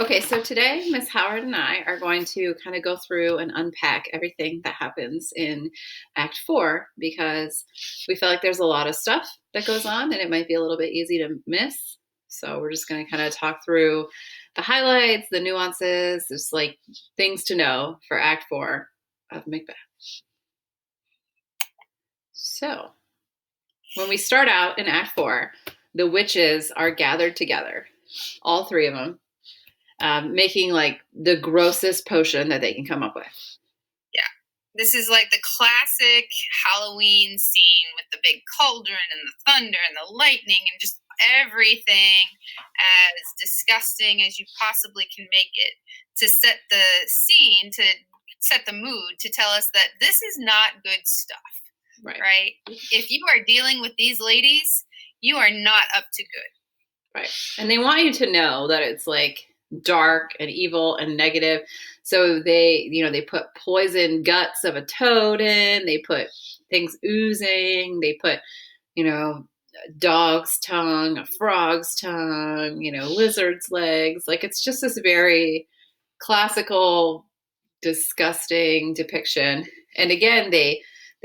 Okay, so today Miss Howard and I are going to kind of go through and unpack everything that happens in Act 4 because we feel like there's a lot of stuff that goes on and it might be a little bit easy to miss. So we're just going to kind of talk through the highlights, the nuances, just like things to know for Act 4 of Macbeth. So when we start out in Act 4, the witches are gathered together, all three of them, making like the grossest potion that they can come up with. Yeah. This is like the classic Halloween scene with the big cauldron and the thunder and the lightning and just everything as disgusting as you possibly can make it to set the scene, to set the mood, to tell us that this is not good stuff. Right? If you are dealing with these ladies, you are not up to good. Right. And they want you to know that it's like dark and evil and negative. So they put poison guts of a toad in, they put things oozing, they put, dog's tongue, a frog's tongue, lizard's legs. Like it's just this very classical, disgusting depiction. And again, they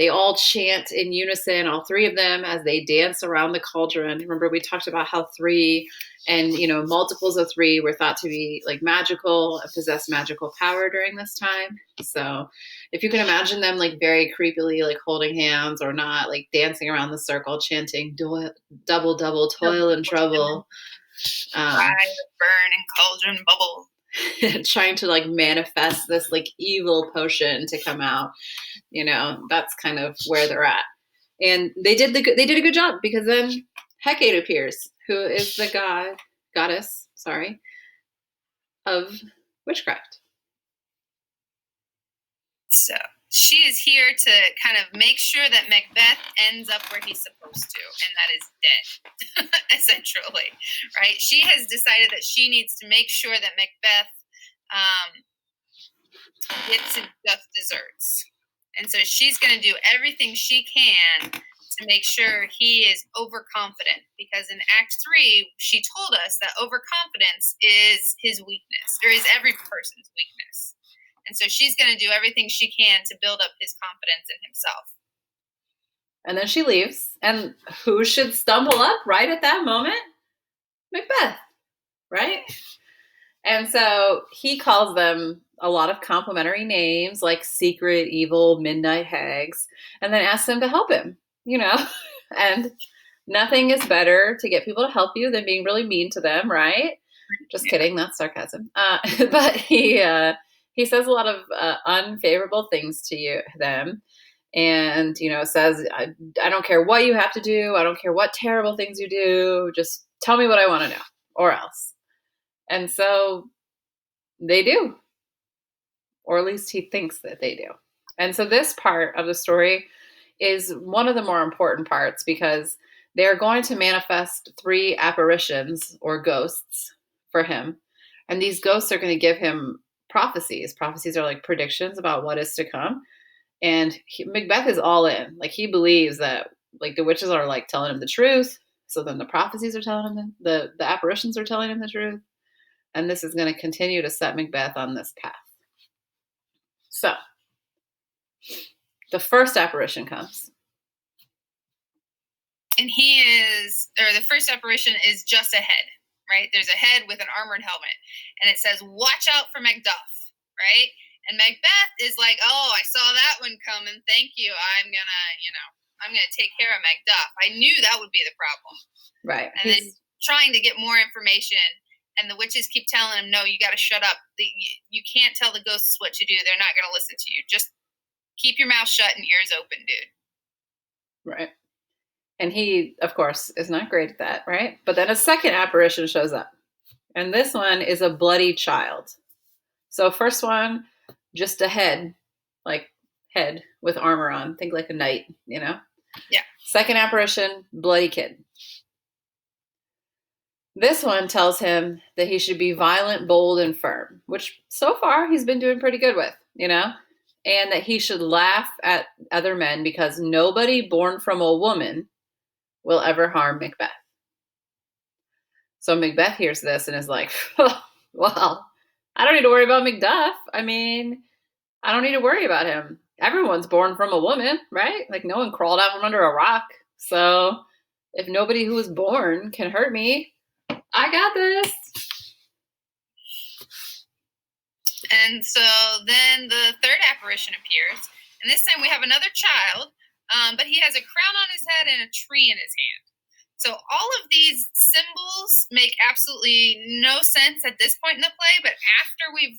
all chant in unison, all three of them, as they dance around the cauldron. Remember, we talked about how three and, multiples of three were thought to be like magical, possess magical power during this time. So if you can imagine them like very creepily, like holding hands or not, like dancing around the circle, chanting double, double, toil and trouble. Fire, burn, and cauldron bubble. Trying to like manifest this like evil potion to come out, that's kind of where they're at. And they did a good job because then Hecate appears, who is the goddess of witchcraft. So she is here to kind of make sure that Macbeth ends up where he's supposed to, and that is dead, essentially, right? She has decided that she needs to make sure that Macbeth gets his just desserts. And so she's going to do everything she can to make sure he is overconfident, because in Act 3, she told us that overconfidence is his weakness, or is every person's weakness. And so she's going to do everything she can to build up his confidence in himself. And then she leaves. And who should stumble up right at that moment? Macbeth, right? And so he calls them a lot of complimentary names like secret, evil, midnight hags, and then asks them to help him, And nothing is better to get people to help you than being really mean to them, right? Just kidding, that's sarcasm. But he says a lot of unfavorable things to them. And, says, I don't care what you have to do. I don't care what terrible things you do. Just tell me what I want to know or else. And so they do. Or at least he thinks that they do. And so this part of the story is one of the more important parts because they're going to manifest 3 apparitions or ghosts for him. And these ghosts are going to give him prophecies. Prophecies are like predictions about what is to come. And Macbeth is all in. Like he believes that like the witches are like telling him the truth. So then the prophecies are telling him, the apparitions are telling him the truth. And this is going to continue to set Macbeth on this path. So the first apparition comes. And the first apparition is just a head, right? There's a head with an armored helmet. And it says, watch out for Macduff, right? And Macbeth is like, oh, I saw that one coming. Thank you. I'm going to take care of Macduff. I knew that would be the problem. Right. And then trying to get more information. And the witches keep telling him, no, you got to shut up. You can't tell the ghosts what to do. They're not going to listen to you. Just keep your mouth shut and ears open, dude. Right. And he, of course, is not great at that, right? But then a second apparition shows up. And this one is a bloody child. So first one, just a head with armor on. Think like a knight, Yeah. Second apparition, bloody kid. This one tells him that he should be violent, bold, and firm, which so far he's been doing pretty good with, and that he should laugh at other men because nobody born from a woman will ever harm Macbeth. So Macbeth hears this and is like, oh, Well, I don't need to worry about Macduff. I mean, I don't need to worry about him. Everyone's born from a woman, right? Like no one crawled out from under a rock. So if nobody who was born can hurt me, I got this. And so then the third apparition appears, and this time we have another child, but he has a crown on his head and a tree in his hand. So all of these symbols make absolutely no sense at this point in the play, but after we've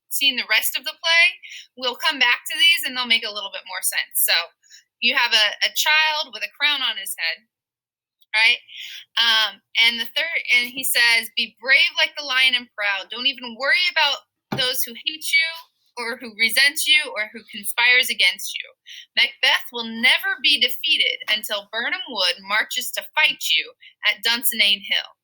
seen the rest of the play, we'll come back to these and they'll make a little bit more sense. So you have a child with a crown on his head, right? And the third, and he says, "Be brave like the lion and proud. Don't even worry about those who hate you or who resents you or who conspires against you. Macbeth will never be defeated until Birnam Wood marches to fight you at Dunsinane Hill."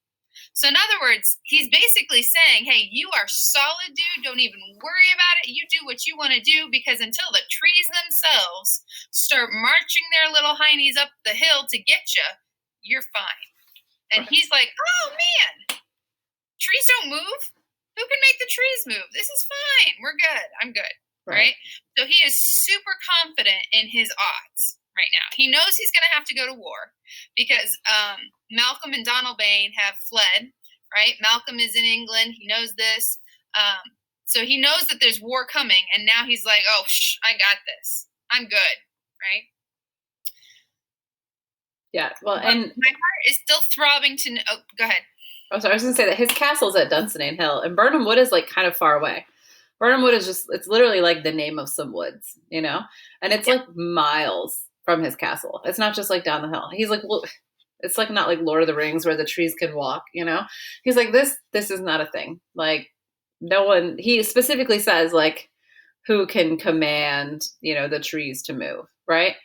So in other words, he's basically saying, hey, you are solid, dude. Don't even worry about it. You do what you want to do, because until the trees themselves start marching their little heinies up the hill to get you, you're fine. And he's like, oh man, trees don't move. Who can make the trees move? This is fine. We're good. I'm good. Right? So he is super confident in his odds right now. He knows he's going to have to go to war because Malcolm and Donalbain have fled, right? Malcolm is in England. He knows this. So he knows that there's war coming. And now he's like, oh, I got this. I'm good. Right? Yeah. Well, and my heart is still throbbing to know. Oh, go ahead. Oh, sorry. I was going to say that his castle's at Dunsinane Hill, and Birnam Wood is like kind of far away. Birnam Wood is just—it's literally like the name of some woods, you know, and it's like miles from his castle. It's not just like down the hill. He's like, well, it's like not like Lord of the Rings where the trees can walk, you know. He's like, this is not a thing. Like no one. He specifically says like, who can command, you know, the trees to move, right?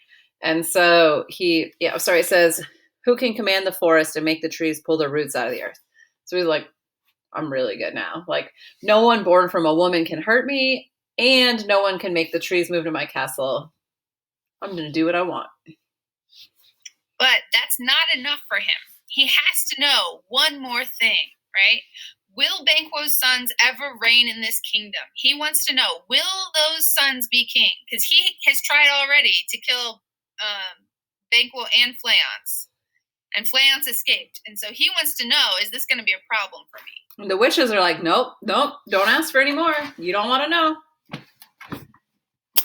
And so it says, who can command the forest and make the trees pull their roots out of the earth? So he's like, I'm really good now. Like, no one born from a woman can hurt me, and no one can make the trees move to my castle. I'm going to do what I want. But that's not enough for him. He has to know one more thing, right? Will Banquo's sons ever reign in this kingdom? He wants to know, will those sons be king? Because he has tried already to kill Banquo and Fleance. And Fleance escaped. And so he wants to know, is this going to be a problem for me? And the witches are like, nope, don't ask for any more. You don't want to know.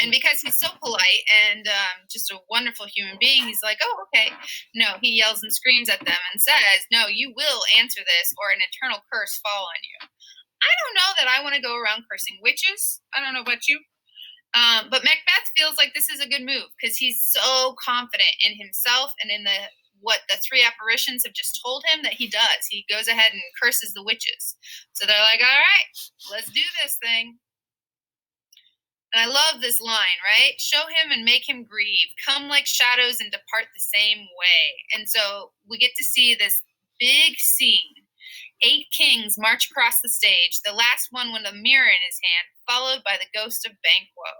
And because he's so polite and just a wonderful human being, he's like, oh, okay. No, he yells and screams at them and says, no, you will answer this or an eternal curse fall on you. I don't know that I want to go around cursing witches. I don't know about you. But Macbeth feels like this is a good move because he's so confident in himself and in what the three apparitions have just told him that he does. He goes ahead and curses the witches. So they're like, all right, let's do this thing. And I love this line, right? Show him and make him grieve. Come like shadows and depart the same way. And so we get to see this big scene. 8 kings march across the stage, the last one with a mirror in his hand, followed by the ghost of Banquo,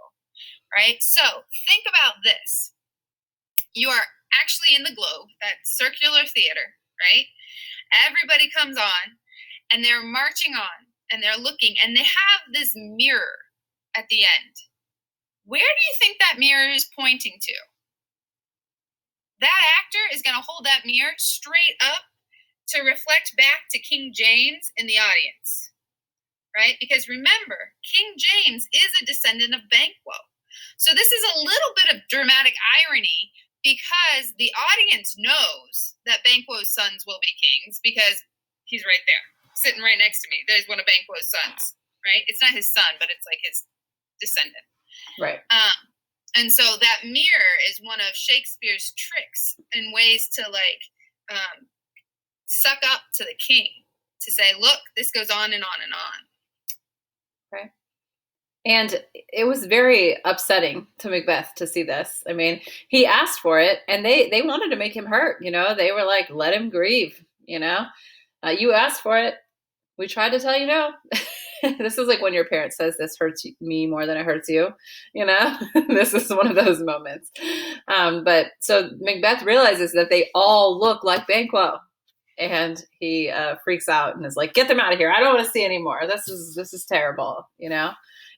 right? So think about this. You are actually in the Globe, that circular theater, right? Everybody comes on, and they're marching on, and they're looking, and they have this mirror at the end. Where do you think that mirror is pointing to? That actor is going to hold that mirror straight up to reflect back to King James in the audience, right? Because remember, King James is a descendant of Banquo. So this is a little bit of dramatic irony because the audience knows that Banquo's sons will be kings because he's right there, sitting right next to me. There's one of Banquo's sons, right? It's not his son, but it's like his descendant. Right. And so that mirror is one of Shakespeare's tricks and ways to suck up to the king to say, look, this goes on and on and on. Okay. And it was very upsetting to Macbeth to see this. I mean, he asked for it and they wanted to make him hurt, you know, they were like, let him grieve, you know, you asked for it. We tried to tell you no. This is like when your parent says this hurts me more than it hurts you, you know, this is one of those moments. But so Macbeth realizes that they all look like Banquo and he freaks out and is like, "Get them out of here! I don't want to see anymore. This is terrible.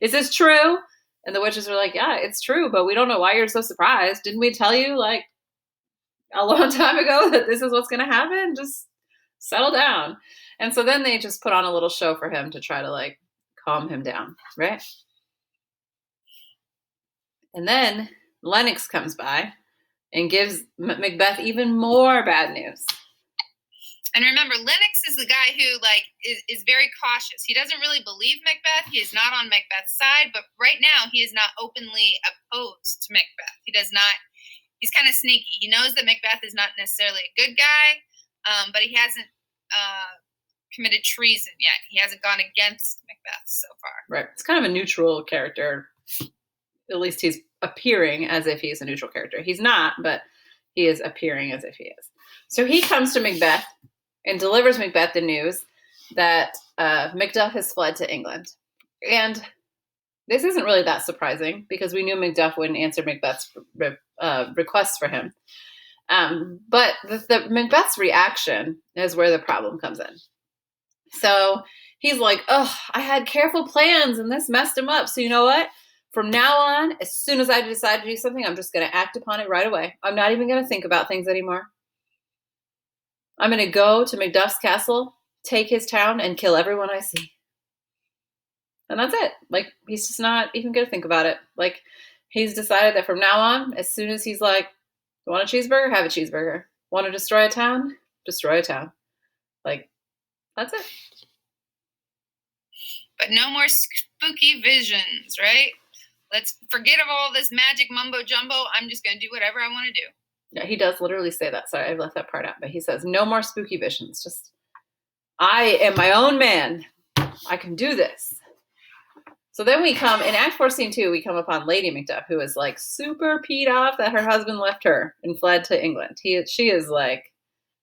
Is this true?" And the witches are like, "Yeah, it's true, but we don't know why you're so surprised. Didn't we tell you like a long time ago that this is what's going to happen? Just settle down." And so then they just put on a little show for him to try to like calm him down, right? And then Lennox comes by and gives Macbeth even more bad news. And remember, Lennox is the guy who is very cautious. He doesn't really believe Macbeth. He is not on Macbeth's side, but right now he is not openly opposed to Macbeth. He does not. He's kind of sneaky. He knows that Macbeth is not necessarily a good guy, but he hasn't committed treason yet. He hasn't gone against Macbeth so far. Right. It's kind of a neutral character. At least he's appearing as if he's a neutral character. He's not, but he is appearing as if he is. So he comes to Macbeth and delivers Macbeth the news that Macduff has fled to England. And this isn't really that surprising because we knew Macduff wouldn't answer Macbeth's requests for him. But the Macbeth's reaction is where the problem comes in. So he's like, "Oh, I had careful plans and this messed him up. So you know what? From now on, as soon as I decide to do something, I'm just going to act upon it right away. I'm not even going to think about things anymore. I'm going to go to Macduff's castle, take his town, and kill everyone I see." And that's it. Like, he's just not even going to think about it. Like, he's decided that from now on, as soon as he's like, "Want a cheeseburger? Have a cheeseburger. Want to destroy a town? Destroy a town." Like, that's it. But no more spooky visions, right? Let's forget of all this magic mumbo jumbo. I'm just going to do whatever I want to do. Yeah, he does literally say that. Sorry, I left that part out. But he says, "No more spooky visions. Just, I am my own man. I can do this." So then we come, in Act 4, Scene 2, we come upon Lady Macduff, who is like super peed off that her husband left her and fled to England. She is like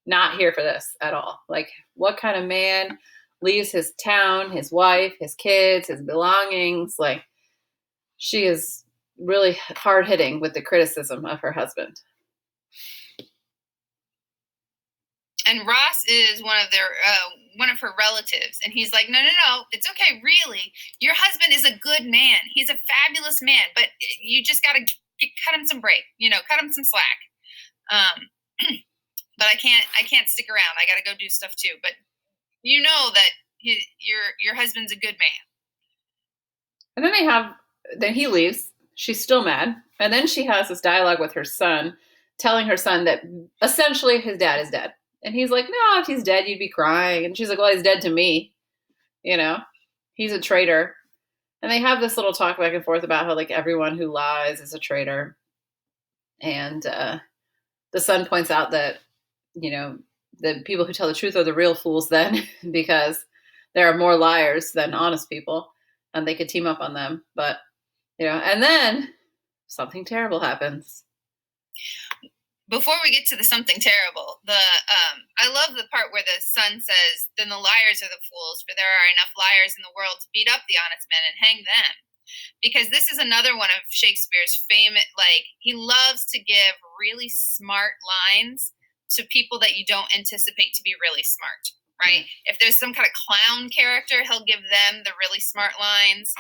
not here for this at all. Like, what kind of man leaves his town, his wife, his kids, his belongings? Like, she is really hard hitting with the criticism of her husband. And Ross is one of her relatives, and he's like, no, it's okay, really. Your husband is a good man. He's a fabulous man, but you just got to cut him some break, cut him some slack. But I can't stick around. I got to go do stuff too. But you know that your husband's a good man. And then he leaves. She's still mad. And then she has this dialogue with her son, telling her son that essentially his dad is dead. And he's like, "No, if he's dead, you'd be crying." And she's like, "Well, he's dead to me. He's a traitor." And they have this little talk back and forth about how like everyone who lies is a traitor. And the son points out that, the people who tell the truth are the real fools then, because there are more liars than honest people, and they could team up on them. But, and then something terrible happens. Before we get to the something terrible, I love the part where the son says, "Then the liars are the fools, for there are enough liars in the world to beat up the honest men and hang them." Because this is another one of Shakespeare's famous, he loves to give really smart lines to people that you don't anticipate to be really smart, right? If there's some kind of clown character, he'll give them the really smart lines.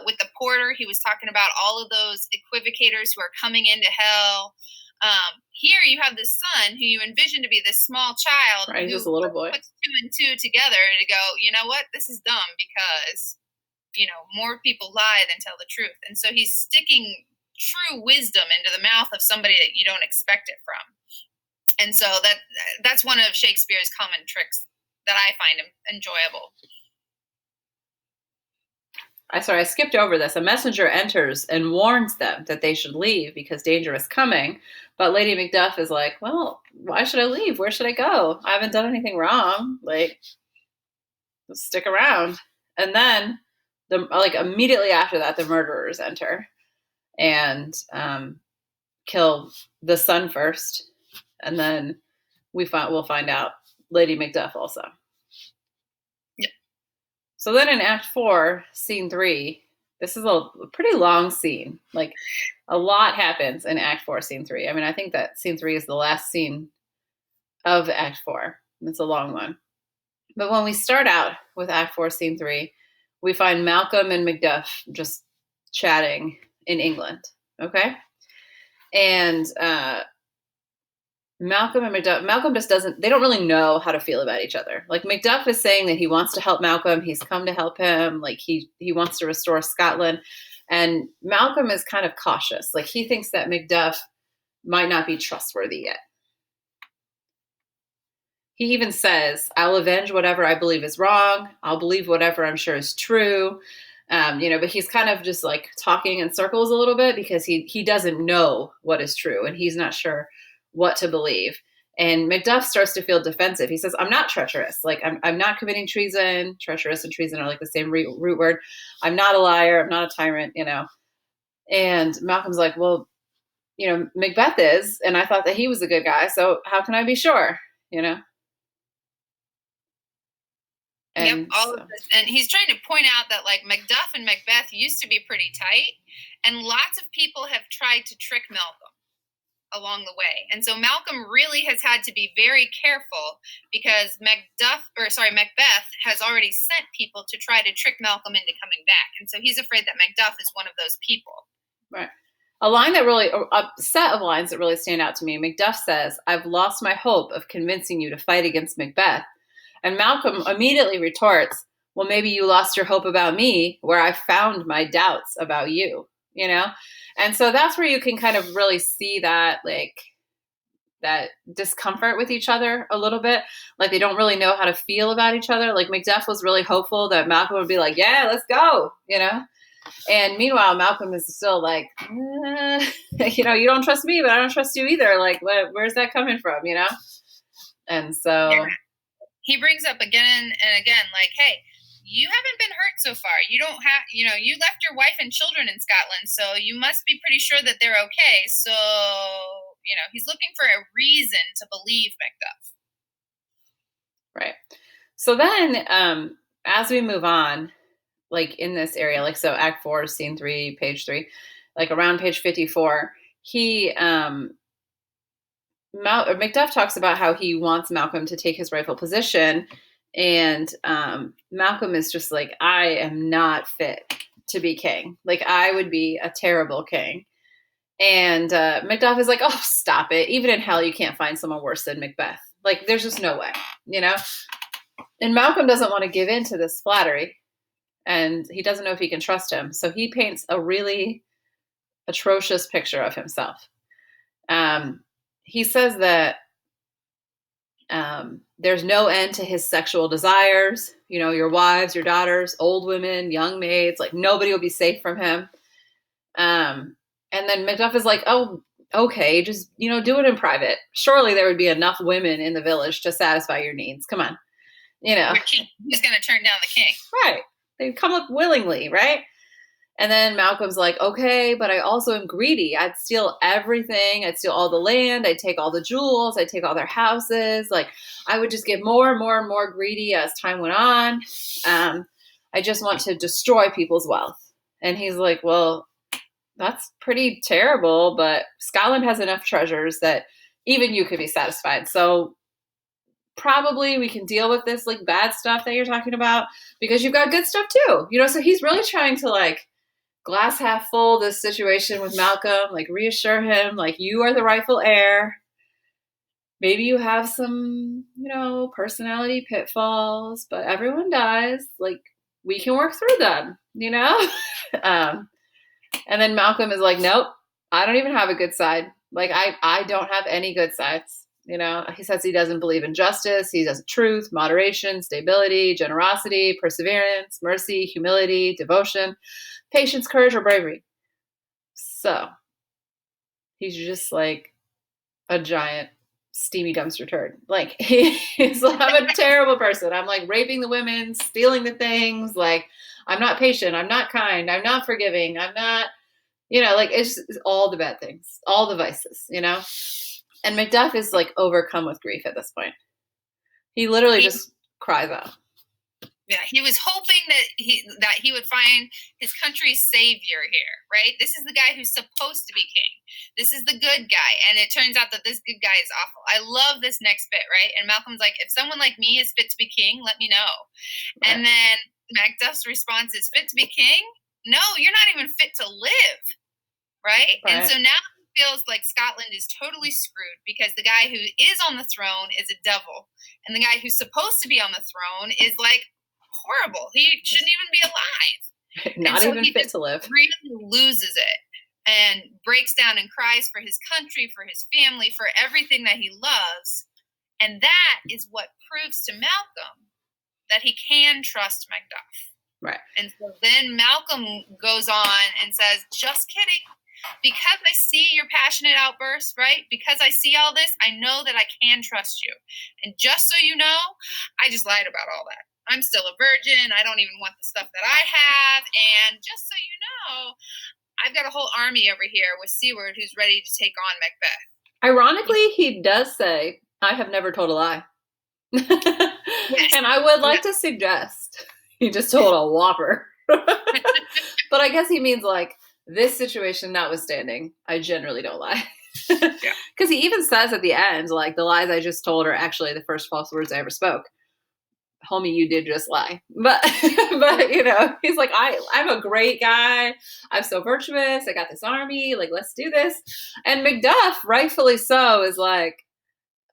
With the porter, he was talking about all of those equivocators who are coming into hell. Here you have this son who you envision to be this small child, right? Who just a little boy, puts 2 and 2 together to go, you know what, this is dumb because, more people lie than tell the truth. And so he's sticking true wisdom into the mouth of somebody that you don't expect it from. And so that's one of Shakespeare's common tricks that I find enjoyable. I skipped over this. A messenger enters and warns them that they should leave because danger is coming. But Lady Macduff is like, "Well, why should I leave? Where should I go? I haven't done anything wrong. Like, just stick around." And then, immediately after that, the murderers enter and kill the son first, and then we'll find out Lady Macduff also. So then in Act 4, Scene 3, this is a pretty long scene. Like, a lot happens in Act 4, Scene 3. I mean, I think that Scene 3 is the last scene of Act 4. It's a long one. But when we start out with Act 4, Scene 3, we find Malcolm and Macduff just chatting in England. Okay? And Malcolm just doesn't, they don't really know how to feel about each other. Like Macduff is saying that he wants to help Malcolm. He's come to help him. Like he wants to restore Scotland. And Malcolm is kind of cautious. Like he thinks that Macduff might not be trustworthy yet. He even says, I'll avenge whatever I believe is wrong. I'll believe whatever I'm sure is true. But he's kind of just like talking in circles a little bit because he doesn't know what is true and he's not sure what to believe. And Macduff starts to feel defensive. He says, I'm not treacherous. Like I'm not committing treason. Treacherous and treason are like the same root word. I'm not a liar. I'm not a tyrant, And Malcolm's like, well, Macbeth is, and I thought that he was a good guy. So how can I be sure, And all of this. And he's trying to point out that like Macduff and Macbeth used to be pretty tight, and lots of people have tried to trick Malcolm along the way. And so Malcolm really has had to be very careful because Macbeth has already sent people to try to trick Malcolm into coming back. And so he's afraid that Macduff is one of those people. Right. A set of lines that really stand out to me. Macduff says, I've lost my hope of convincing you to fight against Macbeth. And Malcolm immediately retorts, well, maybe you lost your hope about me where I found my doubts about you, And so that's where you can kind of really see that, like, that discomfort with each other a little bit. Like they don't really know how to feel about each other. Like Macduff was really hopeful that Malcolm would be like, yeah, let's go, And meanwhile, Malcolm is still like, you don't trust me, but I don't trust you either. Like, where's that coming from, And so... Yeah. He brings up again and again, like, hey, you haven't been hurt so far. You don't have, you left your wife and children in Scotland, so you must be pretty sure that they're okay. So, he's looking for a reason to believe Macduff. Right. So then, as we move on, like in this area, like, so Act 4, Scene 3, page 3, like around page 54, Macduff talks about how he wants Malcolm to take his rightful position, and Malcolm is just like, I am not fit to be king. Like, I would be a terrible king. And Macduff is like, oh, stop it. Even in hell, you can't find someone worse than Macbeth. Like, there's just no way, And Malcolm doesn't want to give in to this flattery, and he doesn't know if he can trust him. So he paints a really atrocious picture of himself. He says that there's no end to his sexual desires. Your wives, your daughters, old women, young maids, like nobody will be safe from him. And then Macduff is like, oh, okay, just, do it in private. Surely there would be enough women in the village to satisfy your needs. Come on. He's going to turn down the king. Right. They come up willingly, right? And then Malcolm's like, okay, but I also am greedy. I'd steal everything. I'd steal all the land. I'd take all the jewels. I'd take all their houses. Like, I would just get more and more and more greedy as time went on. I just want to destroy people's wealth. And he's like, well, that's pretty terrible, but Scotland has enough treasures that even you could be satisfied. So probably we can deal with this like bad stuff that you're talking about because you've got good stuff too. So he's really trying to like glass half full this situation with Malcolm, like reassure him, like you are the rightful heir. Maybe you have some, personality pitfalls, but everyone dies. Like we can work through them, And then Malcolm is like, nope, I don't even have a good side. Like I don't have any good sides. He says he doesn't believe in justice. He doesn't truth, moderation, stability, generosity, perseverance, mercy, humility, devotion, patience, courage, or bravery. So he's just like a giant steamy dumpster turd. Like he's like, I'm a terrible person. I'm like raping the women, stealing the things. Like I'm not patient. I'm not kind. I'm not forgiving. I'm not, like it's all the bad things, all the vices, And Macduff is like overcome with grief at this point. He literally just cries out. Yeah, he was hoping that that he would find his country's savior here, right? This is the guy who's supposed to be king. This is the good guy. And it turns out that this good guy is awful. I love this next bit, right? And Malcolm's like, if someone like me is fit to be king, let me know. Right. And then Macduff's response is, fit to be king? No, you're not even fit to live, right? And so now it feels like Scotland is totally screwed because the guy who is on the throne is a devil. And the guy who's supposed to be on the throne is like horrible. He shouldn't even be alive. Not even fit to live. Really loses it and breaks down and cries for his country, for his family, for everything that he loves. And that is what proves to Malcolm that he can trust Macduff. Right. And so then Malcolm goes on and says, just kidding. Because I see your passionate outbursts, right? Because I see all this, I know that I can trust you. And just so you know, I just lied about all that. I'm still a virgin. I don't even want the stuff that I have. And just so you know, I've got a whole army over here with Seward who's ready to take on Macbeth. Ironically, he does say, I have never told a lie. Yes. And I would like to suggest he just told a whopper. But I guess he means like, this situation notwithstanding, I generally don't lie. Because he even says at the end, like, the lies I just told are actually the first false words I ever spoke. Homie, you did just lie. But you know, he's like, I'm a great guy. I'm so virtuous. I got this army. Like, let's do this. And Macduff, rightfully so, is like,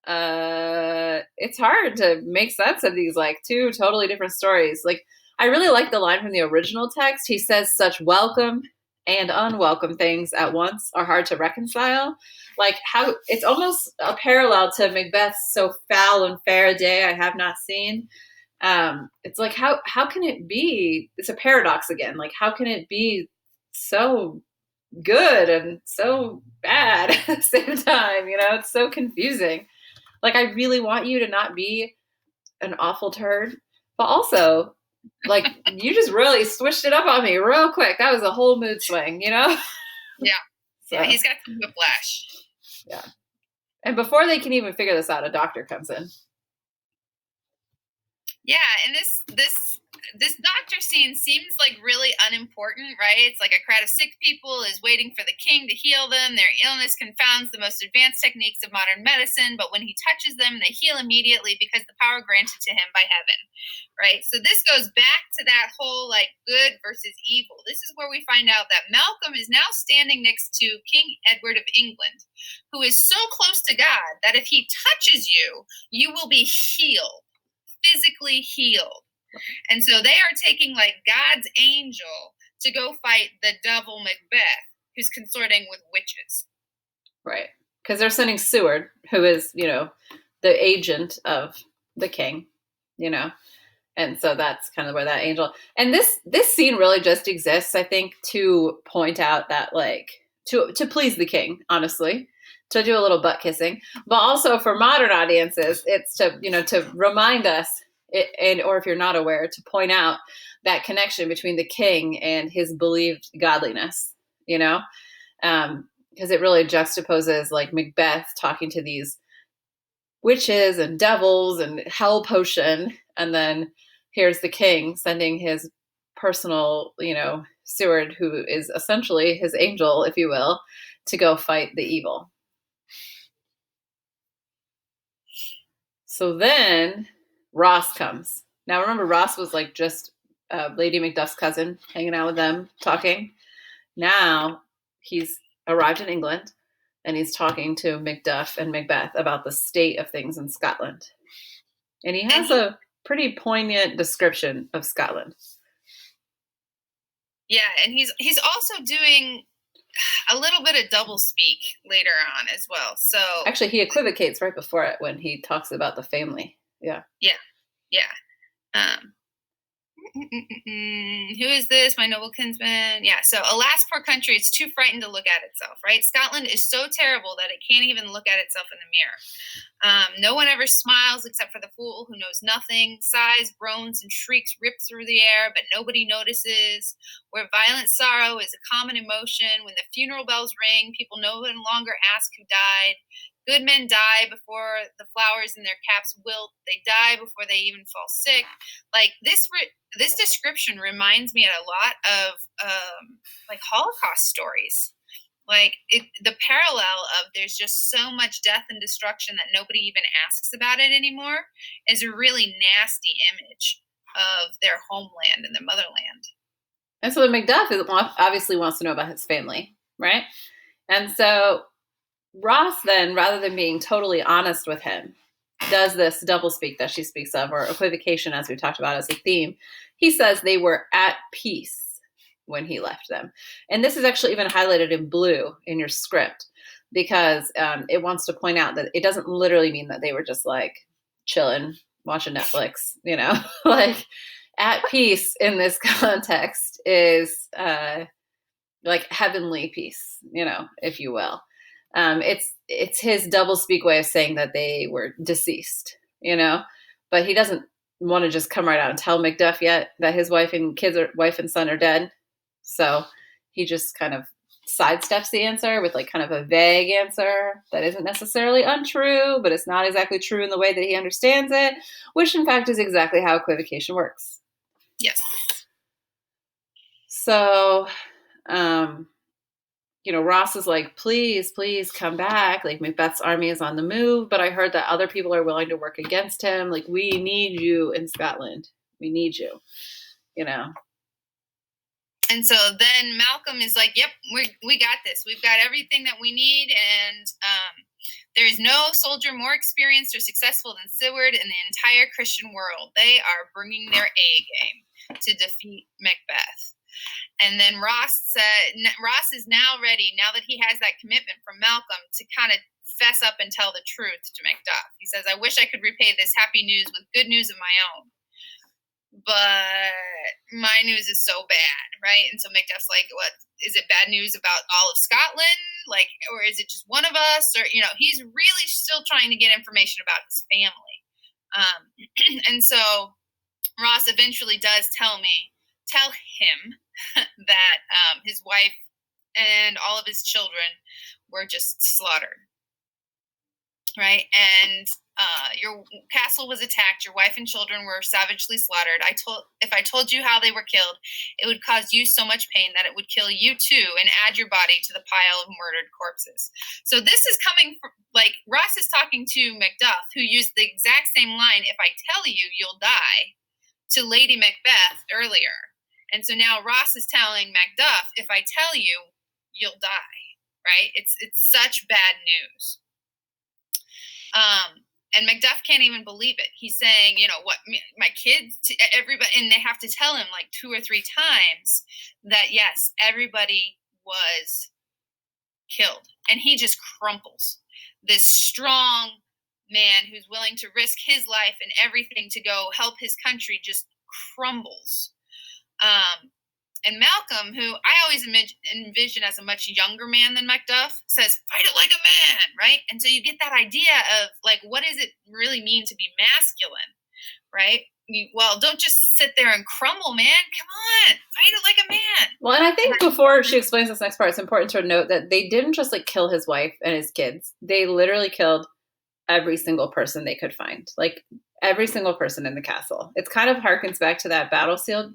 it's hard to make sense of these like two totally different stories. Like, I really like the line from the original text. He says, such welcome and unwelcome things at once are hard to reconcile. Like, how it's almost a parallel to Macbeth's so foul and fair a day I have not seen. It's like, how can it be? It's a paradox again. Like, how can it be so good and so bad at the same time? You know, it's so confusing. Like, I really want you to not be an awful turd, but also, like, you just really switched it up on me real quick. That was a whole mood swing, you know? Yeah. So. Yeah, he's got some whiplash. Yeah. And before they can even figure this out, a doctor comes in. Yeah, and this doctor scene seems like really unimportant, right? It's like a crowd of sick people is waiting for the king to heal them. Their illness confounds the most advanced techniques of modern medicine, but when he touches them, they heal immediately because the power granted to him by heaven, right? So this goes back to that whole like good versus evil. This is where we find out that Malcolm is now standing next to King Edward of England, who is so close to God that if he touches you, you will be healed. Physically healed. And so they are taking like God's angel to go fight the devil Macbeth, who's consorting with witches. Right. Because they're sending Seward, who is, you know, the agent of the king, you know. And so that's kind of where that angel. And this scene really just exists, I think, to point out that, like, to please the king, honestly. To do a little butt kissing, but also for modern audiences, it's to, you know, to remind us, or if you're not aware, to point out that connection between the king and his believed godliness, you know, because it really juxtaposes like Macbeth talking to these witches and devils and hell potion, and then here's the king sending his personal, you know, Seward, who is essentially his angel, if you will, to go fight the evil. So then Ross comes. Now remember, Ross was like just Lady Macduff's cousin, hanging out with them, talking. Now he's arrived in England and he's talking to Macduff and Macbeth about the state of things in Scotland. And he has a pretty poignant description of Scotland. Yeah, and he's also doing a little bit of double speak later on as well. So actually, he equivocates right before it when he talks about the family. Yeah. Who is this? My noble kinsman. Yeah. So alas, poor country, it's too frightened to look at itself, right? Scotland is so terrible that it can't even look at itself in the mirror. No one ever smiles except for the fool who knows nothing. Sighs, groans, and shrieks rip through the air, but nobody notices. Where violent sorrow is a common emotion, when the funeral bells ring, people no longer ask who died. Good men die before the flowers in their caps wilt. They die before they even fall sick. Like this description reminds me a lot of like Holocaust stories. Like the parallel of there's just so much death and destruction that nobody even asks about it anymore is a really nasty image of their homeland and their motherland. And so the Macduff obviously wants to know about his family, right? And so Ross then, rather than being totally honest with him, does this doublespeak that she speaks of, or equivocation, as we talked about as a theme. He says they were at peace when he left them. And this is actually even highlighted in blue in your script, because it wants to point out that it doesn't literally mean that they were just like chilling, watching Netflix, like at peace in this context is like heavenly peace, if you will. It's his doublespeak way of saying that they were deceased, but he doesn't want to just come right out and tell Macduff yet that his wife and son are dead. So he just kind of sidesteps the answer with like kind of a vague answer that isn't necessarily untrue, but it's not exactly true in the way that he understands it, which in fact is exactly how equivocation works. Yes. So, Ross is like, please come back. Like Macbeth's army is on the move, but I heard that other people are willing to work against him. Like, we need you in Scotland. We need you, And so then Malcolm is like, yep, we got this. We've got everything that we need. And there is no soldier more experienced or successful than Siward in the entire Christian world. They are bringing their A game to defeat Macbeth. And then Ross is now ready, now that he has that commitment from Malcolm, to kind of fess up and tell the truth to Macduff. He says, I wish I could repay this happy news with good news of my own, but my news is so bad, right? And so Macduff's like, what, is it bad news about all of Scotland? Like, or is it just one of us? Or, he's really still trying to get information about his family. And so Ross eventually does tell him that his wife and all of his children were just slaughtered, right? And your castle was attacked. Your wife and children were savagely slaughtered. If I told you how they were killed, it would cause you so much pain that it would kill you too and add your body to the pile of murdered corpses. So this is coming from, like, Ross is talking to Macduff, who used the exact same line, if I tell you, you'll die, to Lady Macbeth earlier. And so now Ross is telling Macduff, if I tell you, you'll die, right? It's such bad news. And Macduff can't even believe it. He's saying, what, my kids, everybody, and they have to tell him like 2 or 3 times that, yes, everybody was killed. And he just crumples. This strong man who's willing to risk his life and everything to go help his country just crumbles. And Malcolm, who I always envision as a much younger man than Macduff, says, fight it like a man, right? And so you get that idea of, like, what does it really mean to be masculine, right? Well, don't just sit there and crumble, man. Come on, fight it like a man. Well, and I think before she explains this next part, it's important to note that they didn't just, like, kill his wife and his kids. They literally killed every single person they could find. Like, every single person in the castle. It's kind of harkens back to that battlefield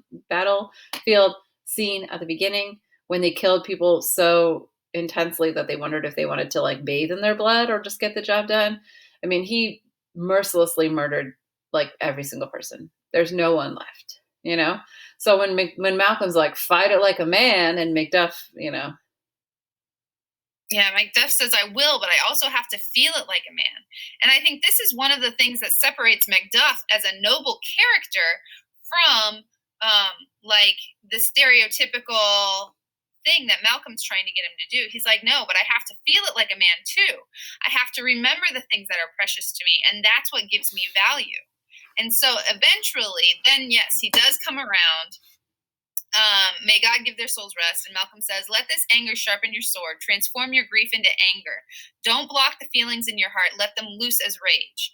scene at the beginning when they killed people so intensely that they wondered if they wanted to like bathe in their blood or just get the job done. I mean, he mercilessly murdered like every single person. There's no one left, So when Malcolm's like, fight it like a man, and Macduff, Yeah, Macduff says, I will, but I also have to feel it like a man. And I think this is one of the things that separates Macduff as a noble character from like the stereotypical thing that Malcolm's trying to get him to do. He's like, no, but I have to feel it like a man too. I have to remember the things that are precious to me, and that's what gives me value. And so eventually, then yes, he does come around. May God give their souls rest. And Malcolm says, let this anger sharpen your sword. Transform your grief into anger. Don't block the feelings in your heart. Let them loose as rage.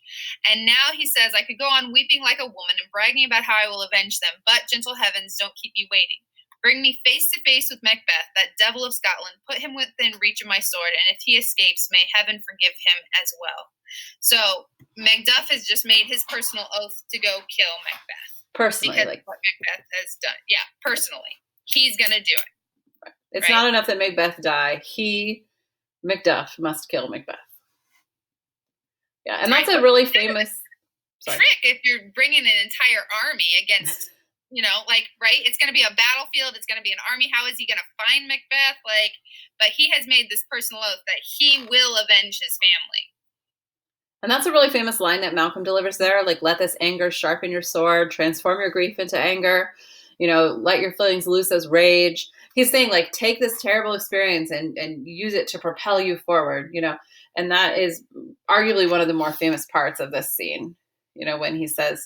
And now he says, I could go on weeping like a woman and bragging about how I will avenge them. But, gentle heavens, don't keep me waiting. Bring me face to face with Macbeth, that devil of Scotland. Put him within reach of my sword, and if he escapes, may heaven forgive him as well. So Macduff has just made his personal oath to go kill Macbeth. Personally, because like of what Macbeth has done. Yeah, personally. He's going to do it. it's not enough that Macbeth die. Macduff must kill Macbeth. Yeah, and that's a really famous trick if you're bringing an entire army against, right? It's going to be a battlefield. It's going to be an army. How is he going to find Macbeth? But he has made this personal oath that he will avenge his family. And that's a really famous line that Malcolm delivers there. Like, let this anger sharpen your sword, transform your grief into anger, let your feelings loose as rage. He's saying, like, take this terrible experience and use it to propel you forward, and that is arguably one of the more famous parts of this scene, when he says,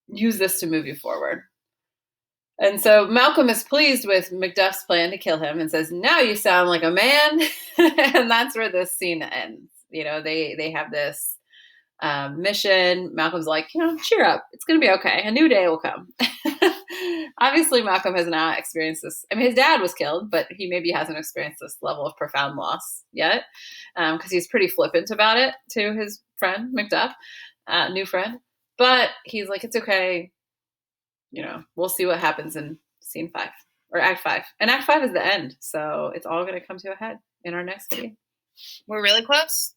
use this to move you forward. And so Malcolm is pleased with Macduff's plan to kill him and says, now you sound like a man. And that's where this scene ends. They have this mission. Malcolm's like, cheer up. It's going to be okay. A new day will come. Obviously, Malcolm has not experienced this. I mean, his dad was killed, but he maybe hasn't experienced this level of profound loss yet because he's pretty flippant about it to his friend, Macduff, new friend. But he's like, it's okay. We'll see what happens in scene 5 or act 5. And act 5 is the end. So it's all going to come to a head in our next video. We're really close.